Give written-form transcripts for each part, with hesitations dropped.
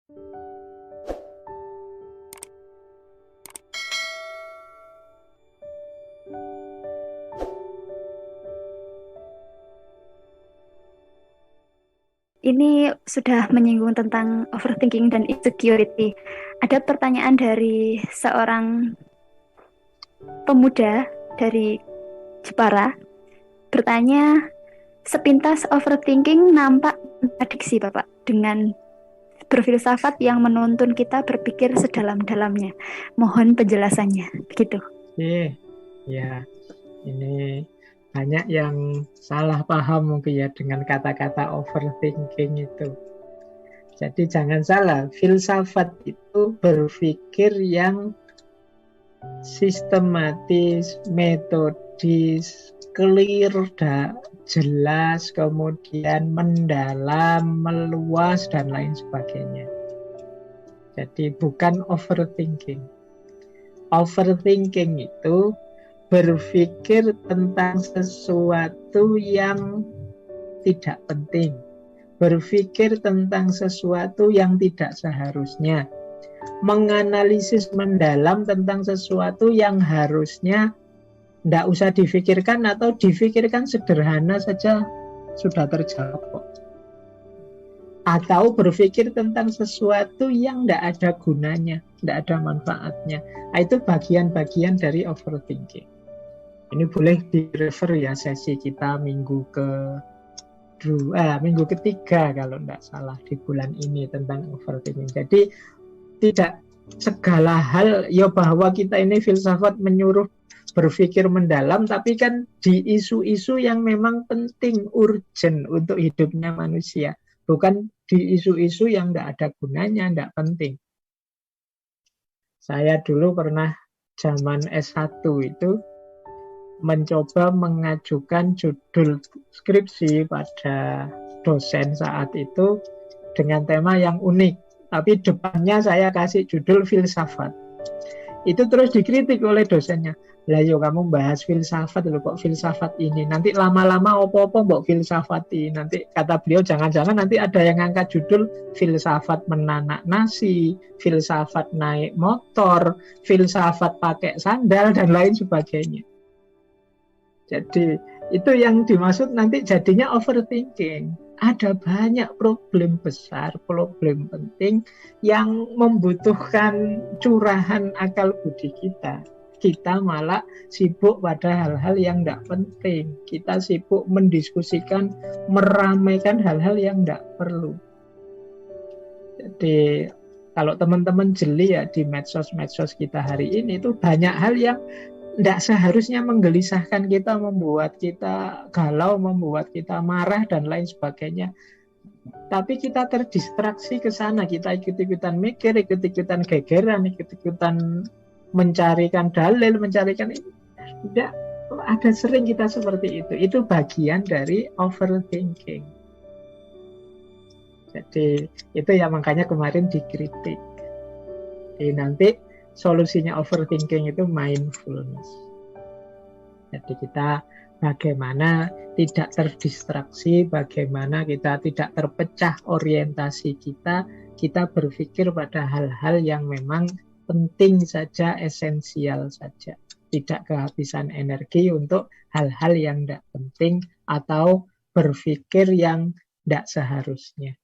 Ini sudah menyinggung tentang overthinking dan insecurity. Ada pertanyaan dari seorang pemuda dari Jepara, bertanya, sepintas overthinking nampak kontradiksi, Bapak, dengan berfilsafat yang menuntun kita berpikir sedalam-dalamnya. Mohon penjelasannya. Begitu. Ya, ini banyak yang salah paham mungkin ya dengan kata-kata overthinking itu. Jadi jangan salah, filsafat itu berpikir yang sistematis, metodis, clear, jelas, kemudian mendalam, meluas, dan lain sebagainya. Jadi bukan overthinking. Overthinking itu berpikir tentang sesuatu yang tidak penting, berpikir tentang sesuatu yang tidak seharusnya, menganalisis mendalam tentang sesuatu yang harusnya tidak usah difikirkan atau difikirkan sederhana saja sudah terjawab kok. Atau berpikir tentang sesuatu yang tidak ada gunanya, tidak ada manfaatnya. Nah, itu bagian-bagian dari overthinking. Ini boleh di-refer ya sesi kita minggu ketiga kalau tidak salah di bulan ini tentang overthinking. Jadi tidak segala hal ya bahwa kita ini filsafat menyuruh berpikir mendalam, tapi kan di isu-isu yang memang penting, urgent untuk hidupnya manusia. Bukan di isu-isu yang tidak ada gunanya, tidak penting. Saya dulu pernah zaman S1 itu mencoba mengajukan judul skripsi pada dosen saat itu dengan tema yang unik. Tapi depannya saya kasih judul filsafat. Itu terus dikritik oleh dosennya. Lah yo kamu bahas filsafat loh, kok filsafat ini. Nanti lama-lama opo-opo mbok filsafati. Nanti kata beliau jangan-jangan nanti ada yang ngangkat judul filsafat menanak nasi, filsafat naik motor, filsafat pakai sandal dan lain sebagainya. Jadi itu yang dimaksud nanti jadinya overthinking. Ada banyak problem besar, problem penting yang membutuhkan curahan akal budi kita. Kita malah sibuk pada hal-hal yang tidak penting. Kita sibuk mendiskusikan, meramaikan hal-hal yang tidak perlu. Jadi kalau teman-teman jeli ya di medsos-medsos kita hari ini itu banyak hal yang tidak seharusnya menggelisahkan kita, membuat kita galau, membuat kita marah dan lain sebagainya. Tapi kita terdistraksi ke sana, kita ikut-ikutan mikir, ikut-ikutan gegeran, ikut-ikutan mencarikan dalil, mencarikan ini. Tidak, ada sering kita seperti itu. Itu bagian dari overthinking. Jadi itu ya makanya kemarin dikritik. Jadi nanti solusinya overthinking itu mindfulness. Jadi kita bagaimana tidak terdistraksi, bagaimana kita tidak terpecah orientasi kita berpikir pada hal-hal yang memang penting saja, esensial saja. Tidak kehabisan energi untuk hal-hal yang tidak penting atau berpikir yang tidak seharusnya.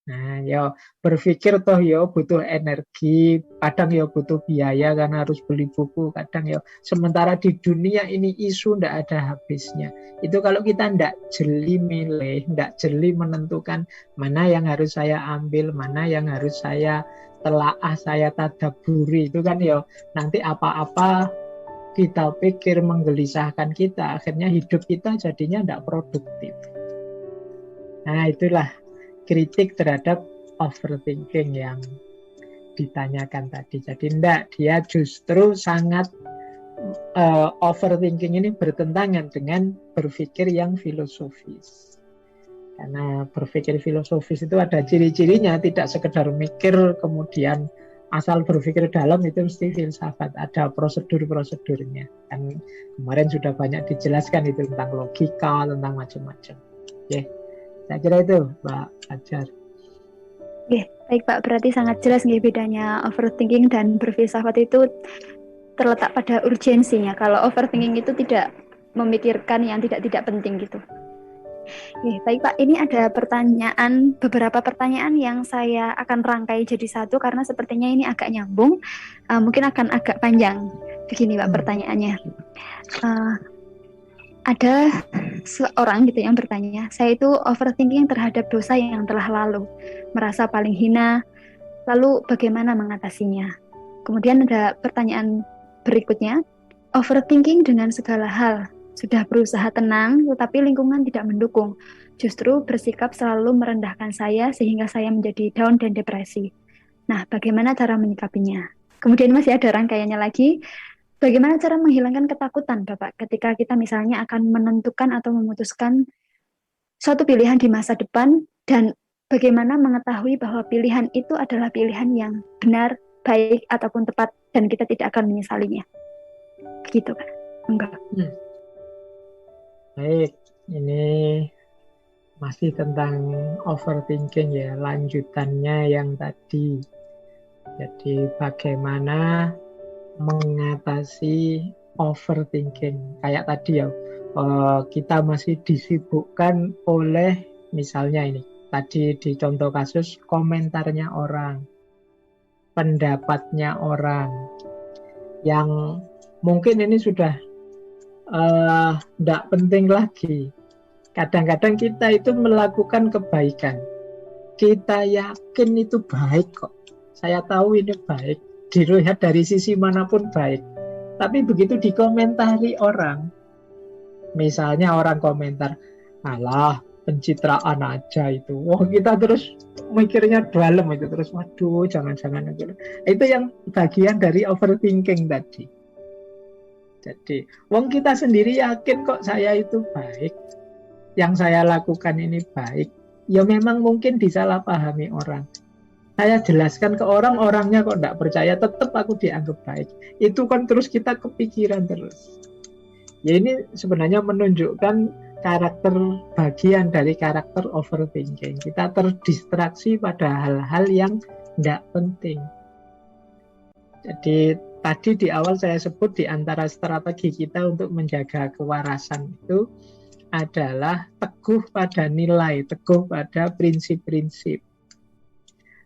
Nah, ya berpikir toh ya butuh energi, kadang ya butuh biaya karena harus beli buku, kadang ya sementara di dunia ini isu ndak ada habisnya. Itu kalau kita ndak jeli milih, ndak jeli menentukan mana yang harus saya ambil, mana yang harus saya telaah, saya tadaburi, itu kan ya nanti apa-apa kita pikir menggelisahkan kita, akhirnya hidup kita jadinya ndak produktif. Nah, itulah kritik terhadap overthinking yang ditanyakan tadi. Jadi enggak, dia justru sangat overthinking ini bertentangan dengan berpikir yang filosofis. Karena berpikir filosofis itu ada ciri-cirinya, tidak sekedar mikir kemudian asal berpikir dalam itu mesti filsafat, ada prosedur-prosedurnya. Kan kemarin sudah banyak dijelaskan itu tentang logika, tentang macam-macam. Oke. Saya kira itu, Mbak Fajar. Oke, Baik Pak, berarti sangat jelas nih bedanya overthinking dan berfilsafat itu terletak pada urgensinya. Kalau overthinking itu tidak memikirkan yang tidak penting gitu. Baik Pak, ini ada beberapa pertanyaan yang saya akan rangkai jadi satu karena sepertinya ini agak nyambung, mungkin akan agak panjang. Begini Pak pertanyaannya. Ada seorang gitu yang bertanya, saya itu overthinking terhadap dosa yang telah lalu, merasa paling hina, lalu bagaimana mengatasinya? Kemudian ada pertanyaan berikutnya, overthinking dengan segala hal, sudah berusaha tenang, tetapi lingkungan tidak mendukung, justru bersikap selalu merendahkan saya sehingga saya menjadi down dan depresi. Nah, bagaimana cara menyikapinya? Kemudian masih ada rangkaiannya lagi, bagaimana cara menghilangkan ketakutan, Bapak, ketika kita misalnya akan menentukan atau memutuskan suatu pilihan di masa depan, dan bagaimana mengetahui bahwa pilihan itu adalah pilihan yang benar, baik, ataupun tepat, dan kita tidak akan menyesalinya. Begitu, Pak. Enggak. Baik, ini masih tentang overthinking ya, lanjutannya yang tadi. Jadi bagaimana mengatasi overthinking. Kayak tadi ya, kita masih disibukkan oleh misalnya ini. Tadi di contoh kasus komentarnya orang, pendapatnya orang, yang mungkin ini sudah tidak penting lagi. Kadang-kadang kita itu melakukan kebaikan. Kita yakin itu baik kok. Saya tahu ini baik. Dilihat dari sisi manapun baik. Tapi begitu dikomentari orang, misalnya orang komentar, alah pencitraan aja itu. Wah, kita terus mikirnya dalam itu terus, waduh jangan-jangan itu yang bagian dari overthinking tadi. Jadi, wong kita sendiri yakin kok saya itu baik, yang saya lakukan ini baik. Ya memang mungkin disalahpahami orang. Saya jelaskan ke orang, orangnya kok tidak percaya, tetap aku dianggap baik. Itu kan terus kita kepikiran terus. Ya ini sebenarnya menunjukkan karakter bagian dari karakter overthinking. Kita terdistraksi pada hal-hal yang tidak penting. Jadi tadi di awal saya sebut di antara strategi kita untuk menjaga kewarasan itu adalah teguh pada nilai, teguh pada prinsip-prinsip.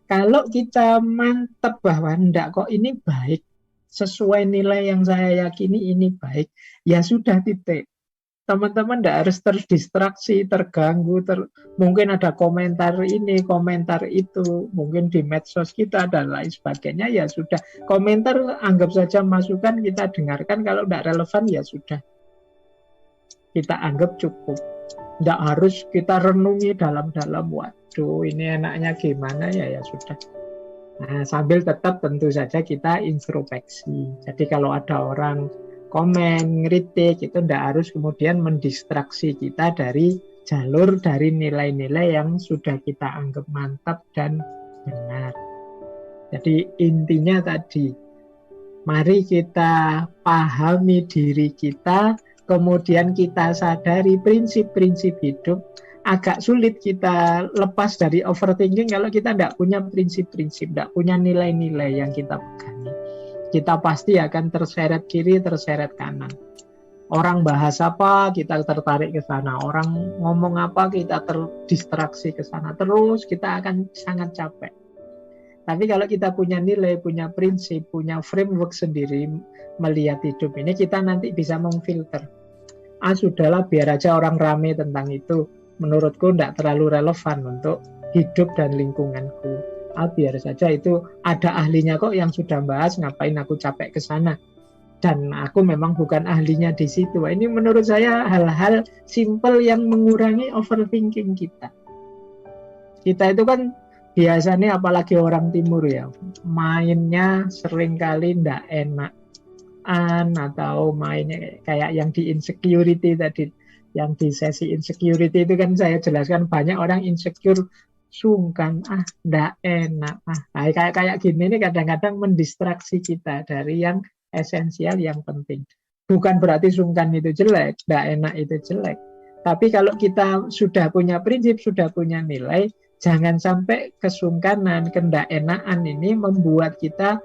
Kalau kita mantap bahwa enggak kok ini baik, sesuai nilai yang saya yakini ini baik, ya sudah titik. Teman-teman enggak harus terdistraksi, terganggu, mungkin ada komentar ini, komentar itu, mungkin di medsos kita dan lain sebagainya, ya sudah. Komentar anggap saja masukan, kita dengarkan, kalau enggak relevan ya sudah. Kita anggap cukup. Enggak harus kita renungi dalam-dalam, waduh ini enaknya gimana ya sudah. Nah, sambil tetap tentu saja kita introspeksi. Jadi kalau ada orang komen, ngeritik, itu enggak harus kemudian mendistraksi kita dari jalur, dari nilai-nilai yang sudah kita anggap mantap dan benar. Jadi intinya tadi, mari kita pahami diri kita, kemudian kita sadari prinsip-prinsip hidup. Agak sulit kita lepas dari overthinking kalau kita tidak punya prinsip-prinsip, tidak punya nilai-nilai yang kita pegangi. Kita pasti akan terseret kiri, terseret kanan. Orang bahas apa, kita tertarik ke sana. Orang ngomong apa, kita terdistraksi ke sana. Terus kita akan sangat capek. Tapi kalau kita punya nilai, punya prinsip, punya framework sendiri melihat hidup ini, kita nanti bisa memfilter. Sudahlah biar aja orang rame tentang itu. Menurutku tidak terlalu relevan untuk hidup dan lingkunganku. Biar saja itu ada ahlinya kok yang sudah bahas, ngapain aku capek ke sana. Dan aku memang bukan ahlinya di situ. Ini menurut saya hal-hal simple yang mengurangi overthinking kita. Kita itu kan biasanya apalagi orang timur ya, mainnya seringkali tidak enak. Atau mainnya kayak yang di insecurity tadi, yang di sesi insecurity itu kan saya jelaskan banyak orang insecure, sungkan, ndak enak, kayak gini ini kadang-kadang mendistraksi kita dari yang esensial, yang penting. Bukan berarti sungkan itu jelek, ndak enak itu jelek. Tapi kalau kita sudah punya prinsip, sudah punya nilai, Jangan sampai kesungkanan, kendak enakan ini membuat kita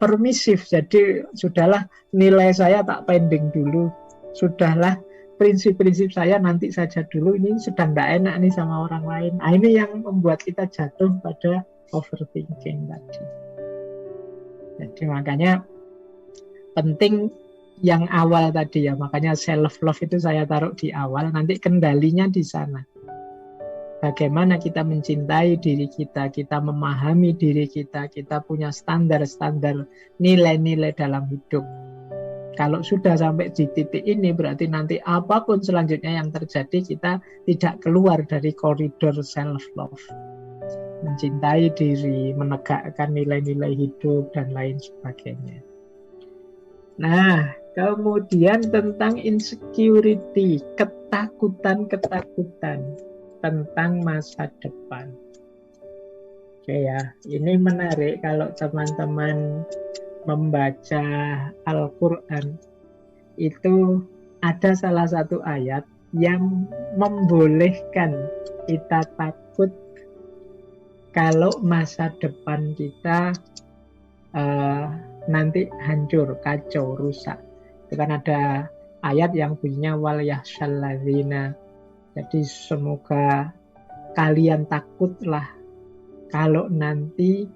permisif. Jadi sudahlah, nilai saya tak pending dulu. Sudahlah, prinsip-prinsip saya nanti saja dulu. Ini sedang tidak enak nih sama orang lain. Nah, ini yang membuat kita jatuh pada overthinking tadi. Jadi makanya penting yang awal tadi ya. Makanya self love itu saya taruh di awal. Nanti kendalinya di sana. Bagaimana kita mencintai diri kita, kita memahami diri kita punya standar-standar nilai-nilai dalam hidup. Kalau sudah sampai di titik ini, berarti nanti apapun selanjutnya yang terjadi, kita tidak keluar dari koridor self-love. Mencintai diri, menegakkan nilai-nilai hidup, dan lain sebagainya. Nah, kemudian tentang insecurity, ketakutan-ketakutan tentang masa depan. Oke ya, ini menarik kalau teman-teman membaca Al-Quran. Itu ada salah satu ayat yang membolehkan kita takut kalau masa depan kita nanti hancur, kacau, rusak. Itu kan ada ayat yang bunyinya wal yahsyalladzina. Jadi semoga kalian takutlah kalau nanti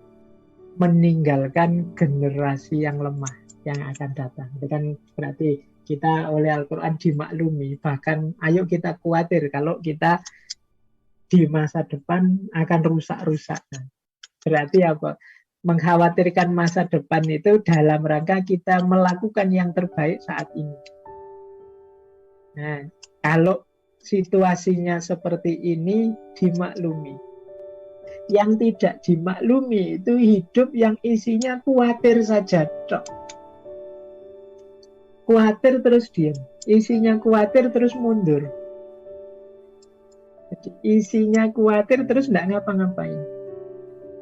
meninggalkan generasi yang lemah yang akan datang. Itu kan berarti kita oleh Al-Quran dimaklumi. Bahkan ayo kita khawatir kalau kita di masa depan akan rusak-rusak. Berarti apa? Mengkhawatirkan masa depan itu dalam rangka kita melakukan yang terbaik saat ini. Nah, kalau situasinya seperti ini dimaklumi. Yang tidak dimaklumi itu hidup yang isinya khawatir saja. Khawatir terus diam. Isinya khawatir terus mundur. Jadi, isinya khawatir terus tidak ngapa-ngapain.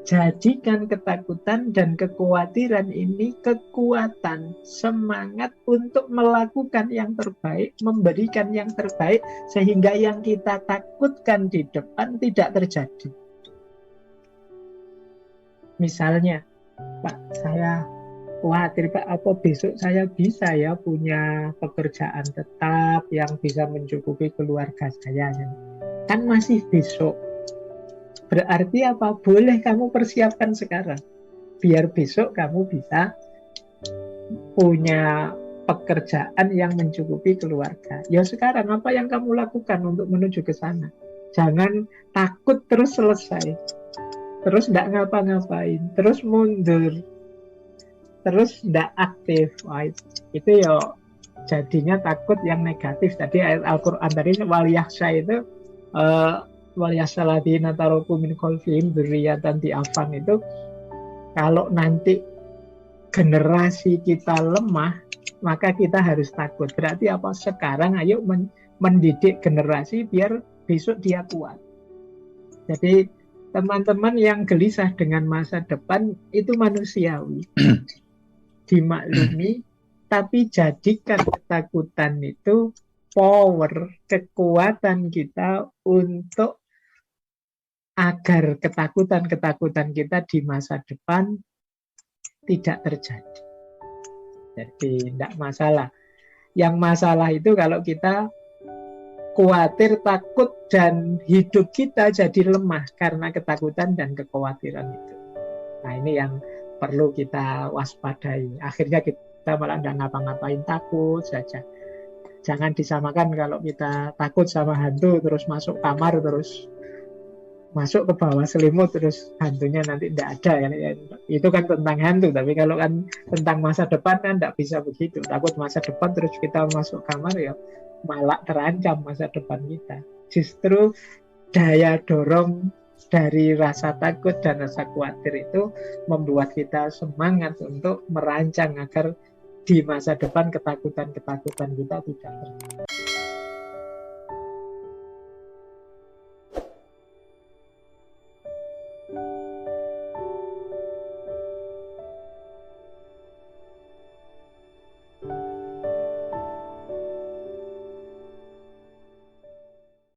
Jadikan ketakutan dan kekhawatiran ini kekuatan, semangat untuk melakukan yang terbaik, memberikan yang terbaik, sehingga yang kita takutkan di depan tidak terjadi. Misalnya, Pak, saya khawatir Pak, apa besok saya bisa ya punya pekerjaan tetap yang bisa mencukupi keluarga saya. Kan masih besok. Berarti apa? Boleh kamu persiapkan sekarang. Biar besok kamu bisa punya pekerjaan yang mencukupi keluarga. Ya sekarang apa yang kamu lakukan untuk menuju ke sana? Jangan takut terus selesai. Terus tidak ngapa-ngapain. Terus mundur. Terus tidak aktif. Wah, itu ya jadinya takut yang negatif. Tadi ayat Al-Quran tadi wal yakhsha itu wal yasaladina taroku min khalfihim dzurriyyatan di'afan itu kalau nanti generasi kita lemah maka kita harus takut. Berarti apa? Sekarang ayo mendidik generasi biar besok dia kuat. Jadi teman-teman yang gelisah dengan masa depan itu manusiawi. Dimaklumi, tapi jadikan ketakutan itu power, kekuatan kita untuk agar ketakutan-ketakutan kita di masa depan tidak terjadi. Jadi tidak masalah. Yang masalah itu kalau kita khawatir, takut, dan hidup kita jadi lemah karena ketakutan dan kekhawatiran itu. Nah ini yang perlu kita waspadai. Akhirnya kita malah tidak ngapa-ngapain, takut saja. Jangan disamakan kalau kita takut sama hantu terus masuk kamar terus masuk ke bawah selimut terus hantunya nanti tidak ada kan? Itu kan tentang hantu. Tapi kalau kan tentang masa depan kan tidak bisa begitu. Takut masa depan terus kita masuk kamar ya malah terancam masa depan kita. Justru daya dorong dari rasa takut dan rasa khawatir itu membuat kita semangat untuk merancang agar di masa depan ketakutan-ketakutan kita tidak terjadi.